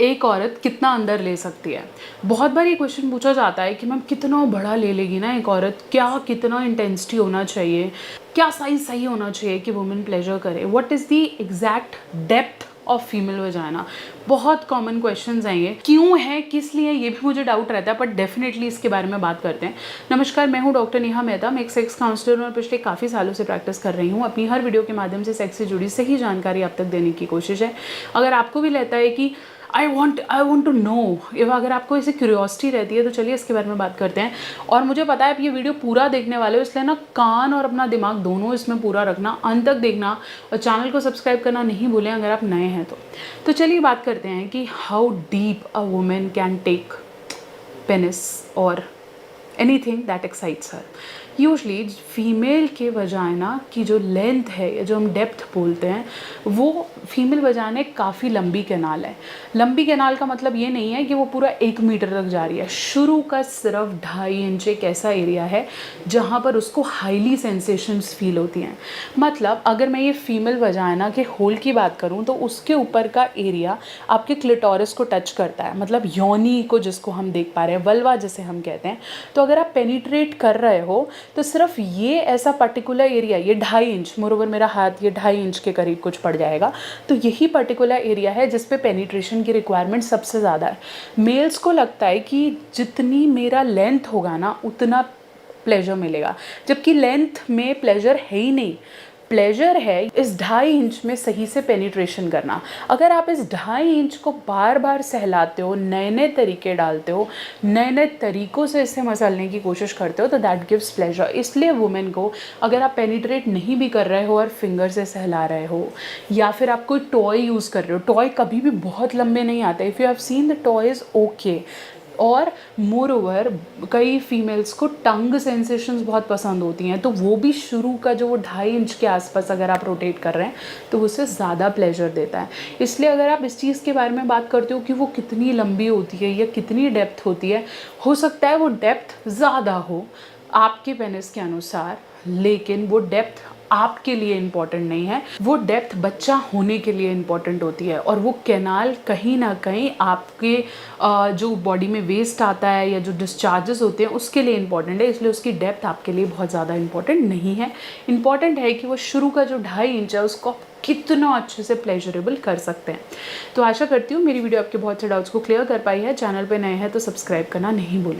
एक औरत कितना अंदर ले सकती है। बहुत बार ये क्वेश्चन पूछा जाता है कि मैम कितना बड़ा ले लेगी ना एक औरत, क्या कितना इंटेंसिटी होना चाहिए, क्या साइज सही होना चाहिए कि वुमेन प्लेजर करे, what is the exact depth of female vagina. बहुत कॉमन क्वेश्चंस आएंगे, क्यों है, किस लिए, ये भी मुझे डाउट रहता है, बट डेफिनेटली इसके बारे में बात करते हैं। नमस्कार, मैं हूं डॉक्टर नेहा मेहता। मैं एक सेक्स काउंसलर और पिछले काफ़ी सालों से प्रैक्टिस कर रही हूं। अपनी हर वीडियो के माध्यम से सेक्स से जुड़ी सही जानकारी आप तक देने की कोशिश है। अगर आपको भी लगता है कि आई वॉन्ट टू नो, अगर आपको ऐसी क्यूरियोसिटी रहती है तो चलिए इसके बारे में बात करते हैं। और मुझे पता है आप ये वीडियो पूरा देखने वाले हो, इसलिए ना कान और अपना दिमाग दोनों इसमें पूरा रखना, अंत तक देखना, और चैनल को सब्सक्राइब करना नहीं भूलें अगर आप नए हैं तो चलिए बात करते हैं कि how deep a women can take penis और anything that excites her. Usually female के वजाइना की जो लेंथ है या जो हम डेप्थ बोलते हैं, वो फीमेल वजाइना काफ़ी लंबी कैनाल है। लंबी कैनाल का मतलब ये नहीं है कि वो पूरा 1 मीटर तक जा रही है। शुरू का सिर्फ 2.5 इंच एक ऐसा एरिया है जहाँ पर उसको हाईली सेंसेशंस फील होती हैं। मतलब अगर मैं ये फीमेल वजाइना के होल की बात करूँ तो उसके ऊपर का एरिया आपके क्लिटोरिस को टच करता है, मतलब योनी को जिसको हम देख पा रहे हैं, वल्वा जिसे हम कहते हैं। तो अगर आप पेनिट्रेट कर रहे हो तो सिर्फ ये ऐसा पर्टिकुलर एरिया, ये 2.5 इंच, मोरोवर मेरा हाथ ये 2.5 इंच के करीब कुछ पड़ जाएगा, तो यही पर्टिकुलर एरिया है जिस पे पेनिट्रेशन की रिक्वायरमेंट सबसे ज़्यादा है। मेल्स को लगता है कि जितनी मेरा लेंथ होगा ना उतना प्लेजर मिलेगा, जबकि लेंथ में प्लेजर है ही नहीं। प्लेजर है इस 2.5 इंच में सही से पेनिट्रेशन करना। अगर आप इस 2.5 इंच को बार बार सहलाते हो, नए नए तरीके डालते हो, नए नए तरीक़ों से इसे मसलने की कोशिश करते हो, तो दैट गिव्स प्लेजर। इसलिए वुमेन को अगर आप पेनिट्रेट नहीं भी कर रहे हो और फिंगर से सहला रहे हो, या फिर आप कोई टॉय यूज़ कर रहे हो, टॉय कभी भी बहुत लंबे नहीं आते। If you have seen the toys okay. और मोर ओवर कई फीमेल्स को टंग सेंसेशंस बहुत पसंद होती हैं, तो वो भी शुरू का जो वो 2.5 इंच के आसपास अगर आप रोटेट कर रहे हैं तो उससे ज़्यादा प्लेजर देता है। इसलिए अगर आप इस चीज़ के बारे में बात करते हो कि वो कितनी लंबी होती है या कितनी डेप्थ होती है, हो सकता है वो डेप्थ ज़्यादा हो आपके पेनिस के अनुसार, लेकिन वो डेप्थ आपके लिए इम्पॉर्टेंट नहीं है। वो डेप्थ बच्चा होने के लिए इम्पॉर्टेंट होती है, और वो कैनाल कहीं ना कहीं आपके जो बॉडी में वेस्ट आता है या जो डिस्चार्जेस होते हैं उसके लिए इम्पॉर्टेंट है। इसलिए उसकी डेप्थ आपके लिए बहुत ज़्यादा इम्पॉर्टेंट नहीं है। इम्पॉर्टेंट है कि वो शुरू का जो 2.5 इंच है उसको कितना अच्छे से प्लेजरेबल कर सकते हैं। तो आशा करती हूँ मेरी वीडियो आपके बहुत से डाउट्स को क्लियर कर पाई है। चैनल पे नए हैं तो सब्सक्राइब करना नहीं भूलें।